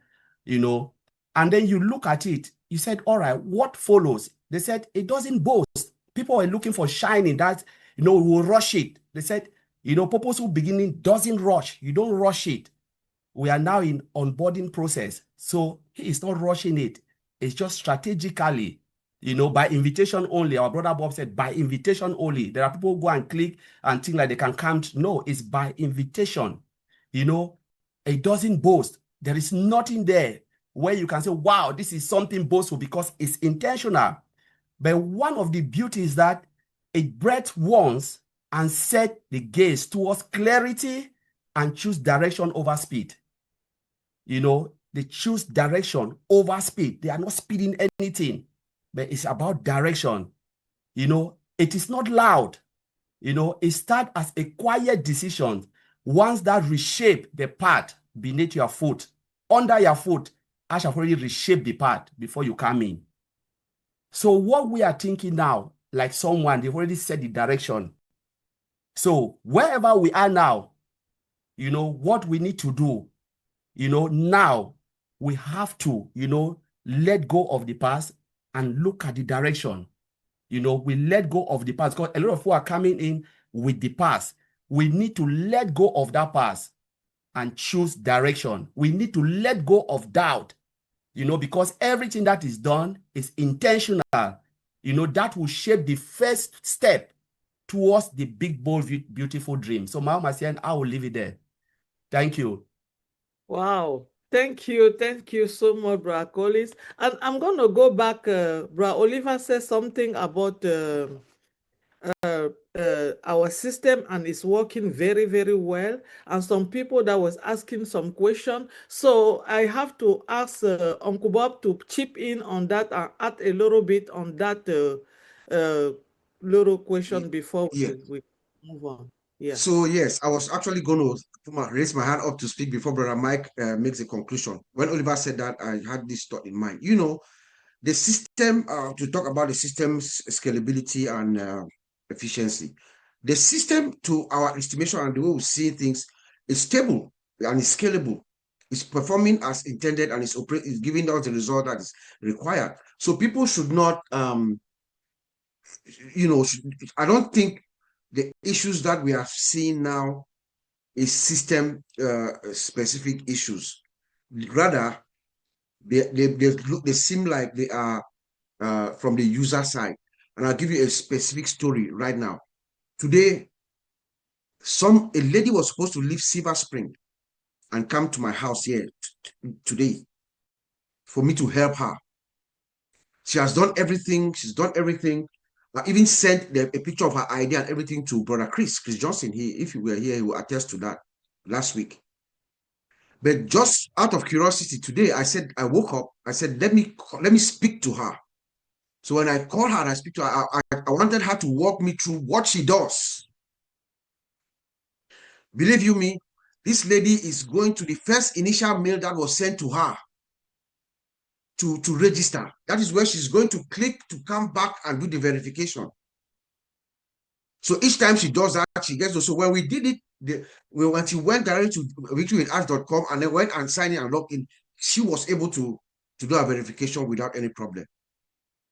And then you look at it, you said, all right, what follows? They said, it doesn't boast. People are looking for shining that, we will rush it. They said, purposeful beginning doesn't rush. You don't rush it. We are now in onboarding process. So he is not rushing it. It's just strategically, by invitation only. Our brother Bob said, by invitation only. There are people who go and click and think like they can come. No, it's by invitation. It doesn't boast. There is nothing there where you can say, wow, this is something boastful because it's intentional. But one of the beauties is that It breathed once and set the gaze towards clarity and choose direction over speed. You know, they choose direction over speed. They are not speeding anything, but it's about direction. You know, it is not loud. You know, it starts as a quiet decision, ones that reshape the path beneath your foot. Under your foot, I shall already reshape the path before you come in. So what we are thinking now, like someone, they've already set the direction. So wherever we are now, you know, what we need to do, you know, now we have to, you know, let go of the past and look at the direction. You know, we let go of the past because a lot of people are coming in with the past. We need to let go of that past and choose direction. We need to let go of doubt, you know, because everything that is done is intentional. You know, that will shape the first step towards the big, bold, beautiful dream. So, Mama Marcian, I will leave it there. Thank you. Wow. Thank you. Thank you so much, Bra Collins. And I'm going to go back. Bra Oliver said something about our system, and it's working very, very well. And some people that was asking some question. So I have to ask Uncle Bob to chip in on that and add a little bit on that little question before we move on. Yeah. So yes, I was actually going to raise my hand up to speak before Brother Mike makes a conclusion. When Oliver said that, I had this thought in mind. You know, the system, to talk about the system's scalability and efficiency, the system, to our estimation and the way we see things, is stable and is scalable. It's performing as intended and is giving us the result that is required. So people should not, you know, I don't think the issues that we are seeing now is system specific issues. Rather, they seem like they are from the user side. And I'll give you a specific story right now. Today, a lady was supposed to leave Silver Spring and come to my house here today for me to help her. She has done everything. She's done everything. I even sent a picture of her ID and everything to Brother Chris Johnson. If you were here, he will attest to that last week. But just out of curiosity, today I woke up. I said, let me speak to her. So when I call her and I speak to her, I wanted her to walk me through what she does. Believe you me, this lady is going to the first initial mail that was sent to her to register. That is where she's going to click to come back and do the verification. So each time she does that, she gets those. So when we did it, when she went directly to victorywithash.com and then went and signed in and logged in, she was able to do a verification without any problem.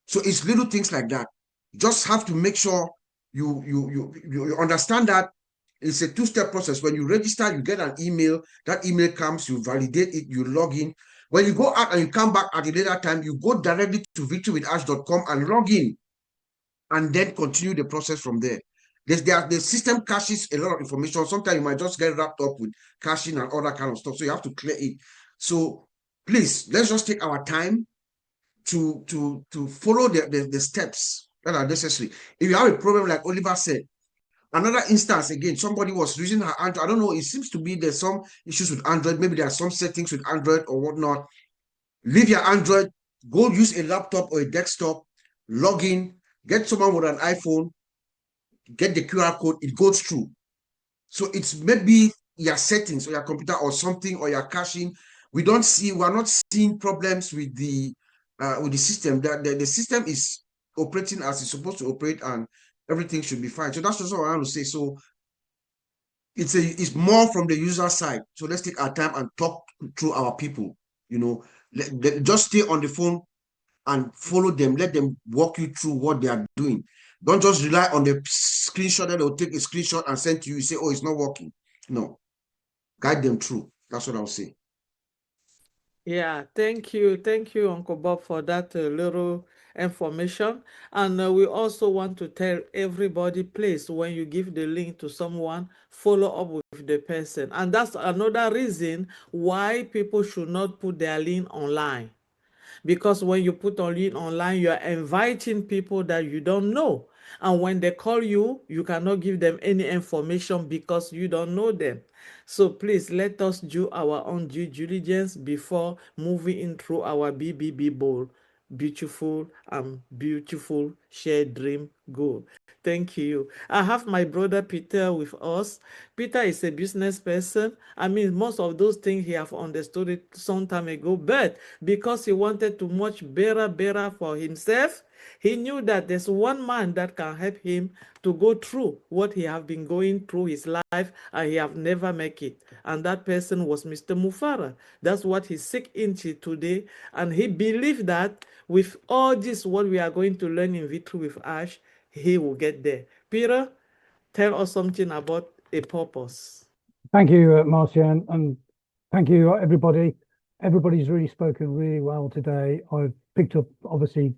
So it's little things like that. You just have to make sure you understand that it's a two-step process. When you register, you get an email. That email comes, you validate it, you log in. When you go out and you come back at a later time, you go directly to victorywithash.com and log in, and then continue the process from there. The system caches a lot of information. Sometimes you might just get wrapped up with caching and all that kind of stuff. So you have to clear it. So please, let's just take our time to follow the steps that are necessary. If you have a problem, like Oliver said, another instance, again, somebody was using her Android. I don't know, it seems to be there's some issues with Android. Maybe there are some settings with Android or whatnot. Leave your Android, go use a laptop or a desktop, log in, get someone with an iPhone, get the QR code, it goes through. So it's maybe your settings or your computer or something, or your caching. We're not seeing problems with the system. That the system is operating as it's supposed to operate, and everything should be fine. So that's just what I want to say. So it's more from the user side. So let's take our time and talk through our people. You know, just stay on the phone and follow them. Let them walk you through what they are doing. Don't just rely on the screenshot that they'll take a screenshot and send to you. You say, oh, it's not working. No. Guide them through. That's what I'll say. Yeah, thank you. Thank you, Uncle Bob, for that little information. And we also want to tell everybody, please, when you give the link to someone, follow up with the person. And that's another reason why people should not put their link online. Because when you put a link online, you're inviting people that you don't know. And when they call you, you cannot give them any information because you don't know them. So please let us do our own due diligence before moving in through our BBB bowl. Beautiful and beautiful shared dream goal. Thank you. I have my brother Peter with us. Peter is a business person. I mean, most of those things he have understood it some time ago, but because he wanted to much better for himself, he knew that there's one man that can help him to go through what he have been going through his life and he have never make it. And that person was Mr. Mufara. That's what he seek into today. And he believed that with all this, what we are going to learn in Victory with Ash, he will get there. Peter, tell us something about a purpose. Thank you, Marcia, and thank you, everybody. Everybody's really spoken really well today. I've picked up, obviously,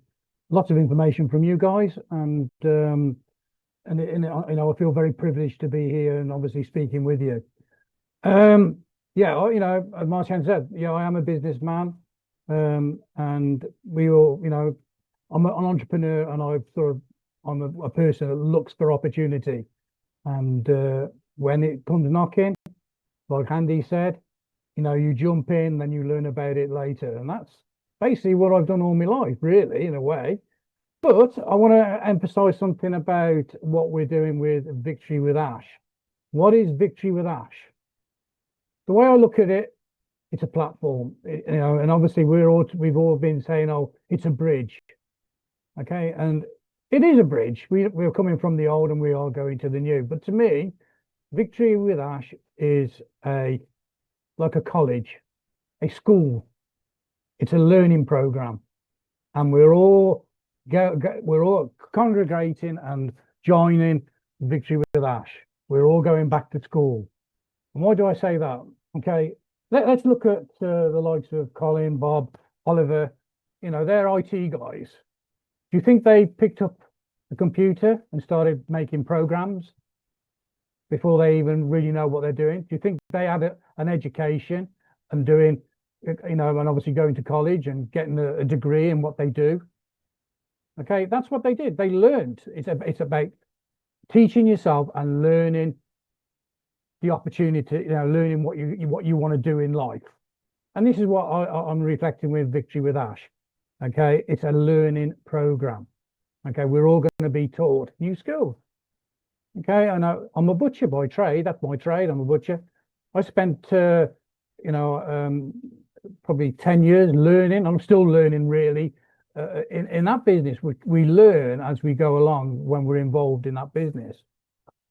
lots of information from you guys, and you know, I feel very privileged to be here and obviously speaking with you. Yeah, you know, as Marcia said, yeah, I am a businessman, and we all, you know, I'm an entrepreneur, and I'm a person that looks for opportunity, and when it comes knocking, like Andy said, you know, you jump in, then you learn about it later. And that's basically what I've done all my life, really, in a way. But I want to emphasize something about what we're doing with Victory with Ash. What is Victory with Ash? The way I look at it, it's a platform, you know, and obviously we've all been saying, oh, it's a bridge. Okay, and it is a bridge. We're coming from the old and we are going to the new. But to me, Victory with Ash is like a college, a school. It's a learning program, and we're all congregating and joining Victory with Ash. We're all going back to school. And why do I say that? Okay, let's look at the likes of Colin, Bob, Oliver. You know, they're IT guys. Do you think they picked up a computer and started making programs before they even really know what they're doing? Do you think they had an education and doing, you know, and obviously going to college and getting a degree in what they do? Okay, that's what they did. They learned. It's about teaching yourself and learning the opportunity, you know, learning what you want to do in life. And this is what I'm reflecting with Victory with Ash. Okay, it's a learning program. Okay, we're all going to be taught new skills. Okay, I know I'm a butcher by trade. That's my trade. I'm a butcher. I spent, you know, probably 10 years learning. I'm still learning, really. In that business, we learn as we go along when we're involved in that business.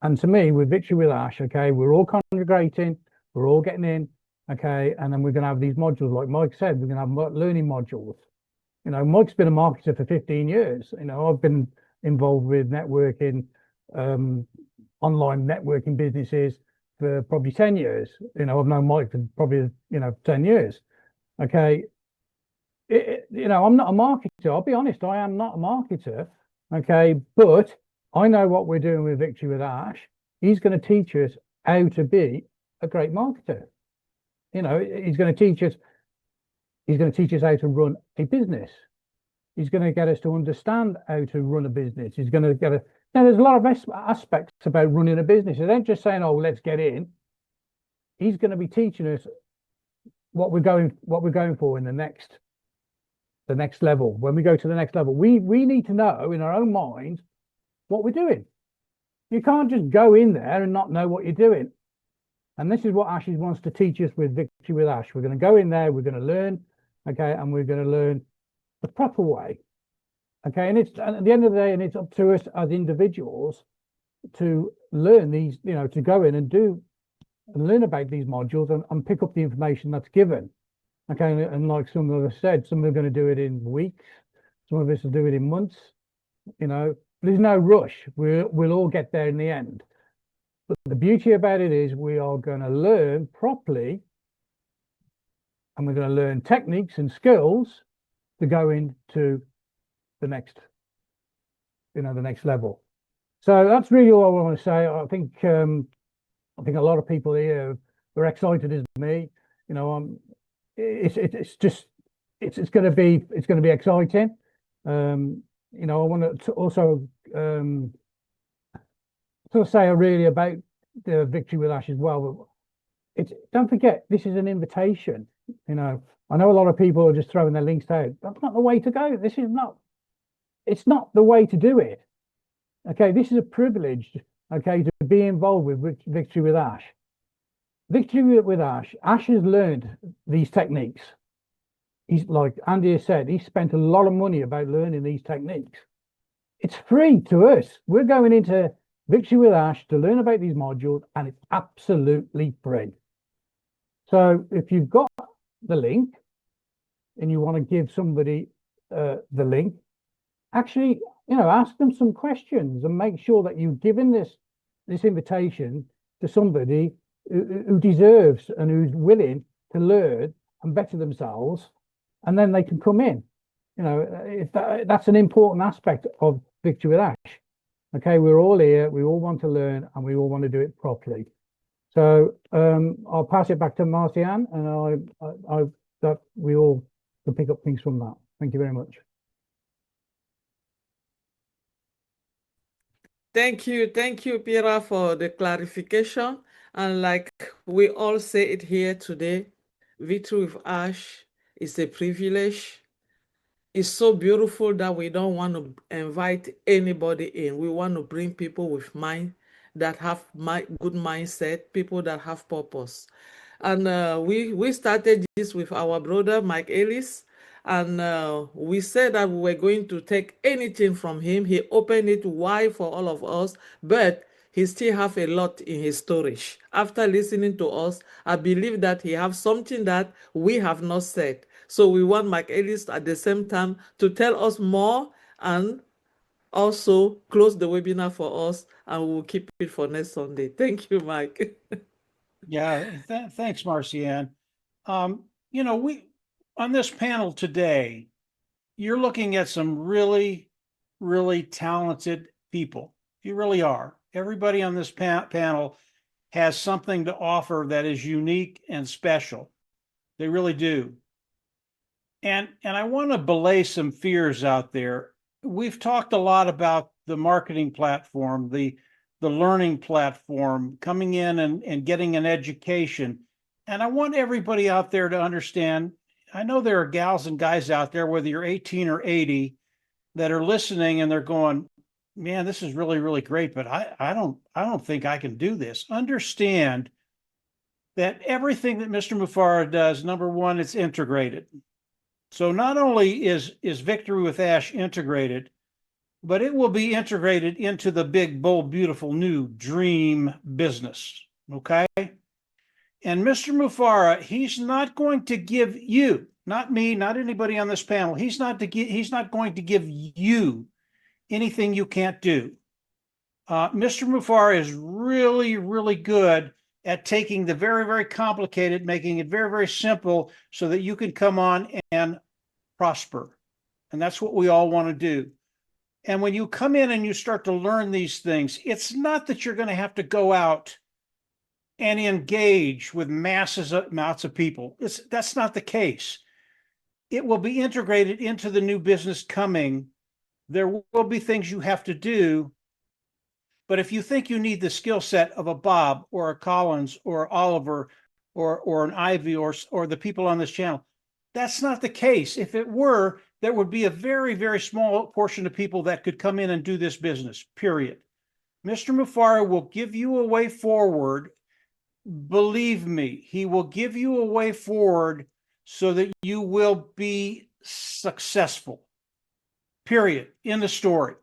And to me, with Victory with Ash, okay, we're all congregating, we're all getting in, okay, and then we're going to have these modules, like Mike said, we're going to have learning modules. You know, Mike's been a marketer for 15 years. You know, I've been involved with networking, online networking businesses for probably 10 years. You know, I've known Mike for probably, you know, 10 years. Okay. You know, I'm not a marketer. I'll be honest, I am not a marketer. Okay. But I know what we're doing with Victory with Ash. He's going to teach us how to be a great marketer. You know, he's going to teach us how to run a business. He's going to get us to understand how to run a business. He's going to get us. Now, there's a lot of aspects about running a business. It ain't just saying, "Oh, let's get in." He's going to be teaching us what we're going for in the next level. When we go to the next level, we need to know in our own minds what we're doing. You can't just go in there and not know what you're doing. And this is what Ash wants to teach us with Victory with Ash. We're going to go in there, we're going to learn, okay, and we're going to learn the proper way, okay. And it's at the end of the day, and it's up to us as individuals to learn these, you know, to go in and learn about these modules and pick up the information that's given, okay. And like some of us said, some are going to do it in weeks, some of us will do it in months, you know. There's no rush. We'll all get there in the end. But the beauty about it is we are going to learn properly, and we're going to learn techniques and skills to go into the next, you know, the next level. So that's really all I want to say. I think a lot of people here are excited as me. You know, it's going to be exciting. You know, I want to also sort of say really about the Victory with Ash as well. It's, don't forget, this is an invitation. You know, I know a lot of people are just throwing their links out. That's not the way to go. This is not, it's not the way to do it. Okay, this is a privilege, okay, to be involved with Victory with Ash. Victory with Ash, Ash has learned these techniques. He's, like Andy has said, he spent a lot of money about learning these techniques. It's free to us. We're going into Victory with Ash to learn about these modules, and it's absolutely free. So if you've got the link and you want to give somebody the link, actually, you know, ask them some questions and make sure that you've given this invitation to somebody who deserves and who's willing to learn and better themselves, and then they can come in. You know, that's an important aspect of Victory with Ash. Okay, we're all here, we all want to learn, and we all want to do it properly. So I'll pass it back to Marcian, and I that we all can pick up things from that. Thank you very much. Thank you, Pira, for the clarification. And like we all say it here today, Victory with Ash is a privilege. It's so beautiful that we don't want to invite anybody in. We want to bring people with mind that have good mindset, people that have purpose. And we started this with our brother, Mike Ellis. And we said that we were going to take anything from him. He opened it wide for all of us, but he still have a lot in his storage. After listening to us, I believe that he have something that we have not said. So we want Mike Ellis at the same time to tell us more and also close the webinar for us, and we'll keep it for next Sunday. Thank you, Mike. Yeah, thanks, Marcian. You know, we on this panel today, you're looking at some really, really talented people. You really are. Everybody on this panel has something to offer that is unique and special. They really do. And I want to belay some fears out there. We've talked a lot about the marketing platform, the learning platform, coming in and getting an education. And I want everybody out there to understand, I know there are gals and guys out there, whether you're 18 or 80, that are listening and they're going, man, this is really, really great, but I don't think I can do this. Understand that everything that Mr. Mufara does, number one, it's integrated. So not only is Victory with Ash integrated, but it will be integrated into the big, bold, beautiful new dream business. Okay. And Mr. Mufara, he's not going to give you, not me, not anybody on this panel, he's not going to give you anything you can't do. Mr. Mufara is really, really good at taking the very, very complicated, making it very, very simple so that you can come on and prosper. And that's what we all want to do. And when you come in and you start to learn these things, it's not that you're going to have to go out and engage with massive amounts of people. That's not the case. It will be integrated into the new business coming. There will be things you have to do. But if you think you need the skill set of a Bob or a Collins or Oliver or an Ivy or the people on this channel, that's not the case. If it were, there would be a very, very small portion of people that could come in and do this business, period. Mr. Mufara will give you a way forward. Believe me, he will give you a way forward so that you will be successful, period, in the story.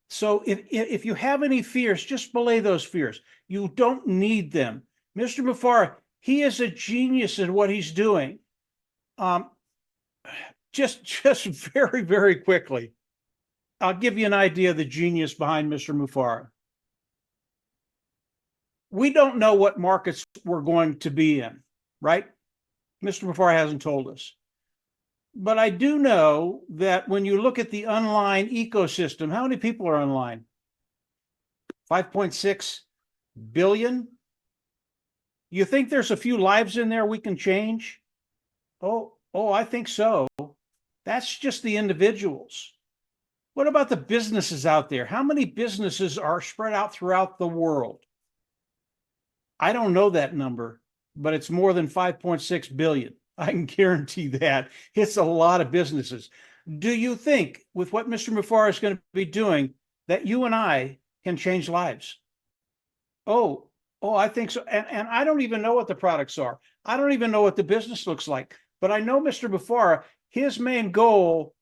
So if you have any fears, just belay those fears. You don't need them. Mr. Mufara, he is a genius in what he's doing. Just very, very quickly, I'll give you an idea of the genius behind Mr. Mufara. We don't know what markets we're going to be in, right? Mr. Mufara hasn't told us. But I do know that when you look at the online ecosystem, how many people are online? 5.6 billion? You think there's a few lives in there we can change? Oh, I think so. That's just the individuals. What about the businesses out there? How many businesses are spread out throughout the world? I don't know that number, but it's more than 5.6 billion. I can guarantee that. It's a lot of businesses. Do you think, with what Mr. Mufara is going to be doing, that you and I can change lives? Oh, I think so. And I don't even know what the products are. I don't even know what the business looks like. But I know Mr. Mufara, his main goal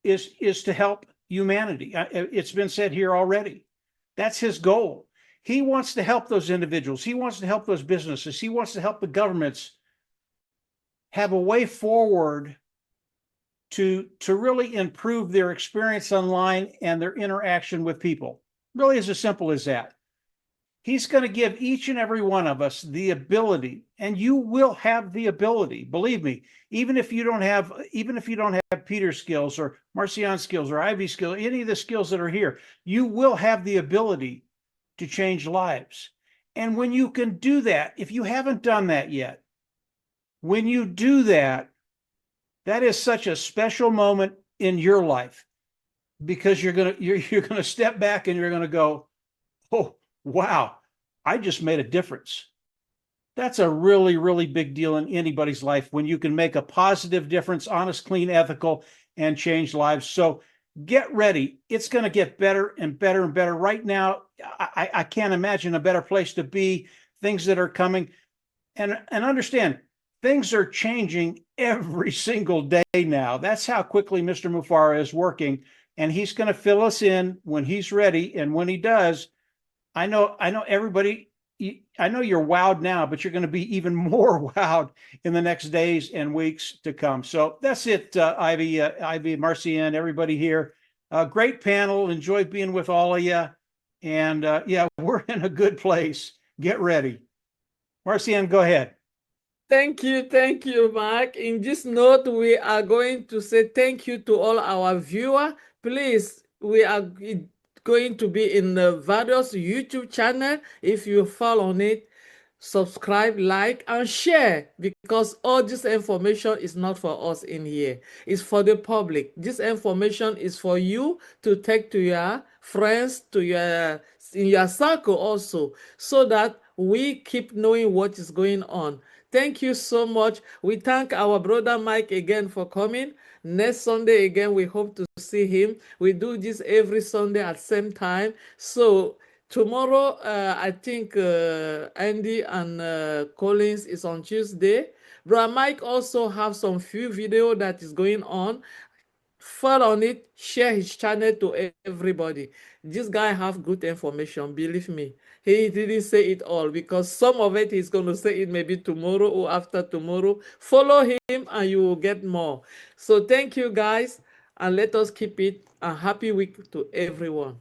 is to help humanity. It's been said here already. That's his goal. He wants to help those individuals. He wants to help those businesses. He wants to help the governments have a way forward to really improve their experience online and their interaction with people. Really as simple as that. He's going to give each and every one of us the ability, and you will have the ability, believe me, even if you don't have Peter's skills or Marcion's skills or Ivy's skills, any of the skills that are here, you will have the ability to change lives. And when you can do that, if you haven't done that yet, when you do that, that is such a special moment in your life, because you're gonna step back and you're gonna go, oh, wow, I just made a difference. That's a really, really big deal in anybody's life when you can make a positive difference, honest, clean, ethical, and change lives. So get ready. It's going to get better and better and better. Right now, I can't imagine a better place to be, things that are coming. And understand, things are changing every single day now. That's how quickly Mr. Mufara is working. And he's going to fill us in when he's ready. And when he does, I know everybody, I know you're wowed now, but you're going to be even more wowed in the next days and weeks to come. So that's it, Ivy, Marcian, everybody here. Great panel. Enjoyed being with all of you. And yeah, we're in a good place. Get ready. Marcian, go ahead. Thank you, Mark. In this note, we are going to say thank you to all our viewers. Please, we are going to be in the various YouTube channel. If you follow on it, subscribe, like, and share, because all this information is not for us in here. It's for the public. This information is for you to take to your friends, in your circle also, so that we keep knowing what is going on. Thank you so much. We thank our brother Mike again for coming. Next Sunday again, we hope to see him. We do this every Sunday at same time. So tomorrow, I think Andy and Collins is on Tuesday. Brother Mike also have some few video that is going on. Follow on it, share his channel to everybody. This guy have good information, believe me. He didn't say it all, because some of it he's going to say it maybe tomorrow or after tomorrow. Follow him and you will get more. So thank you guys, and let us keep it a happy week to everyone.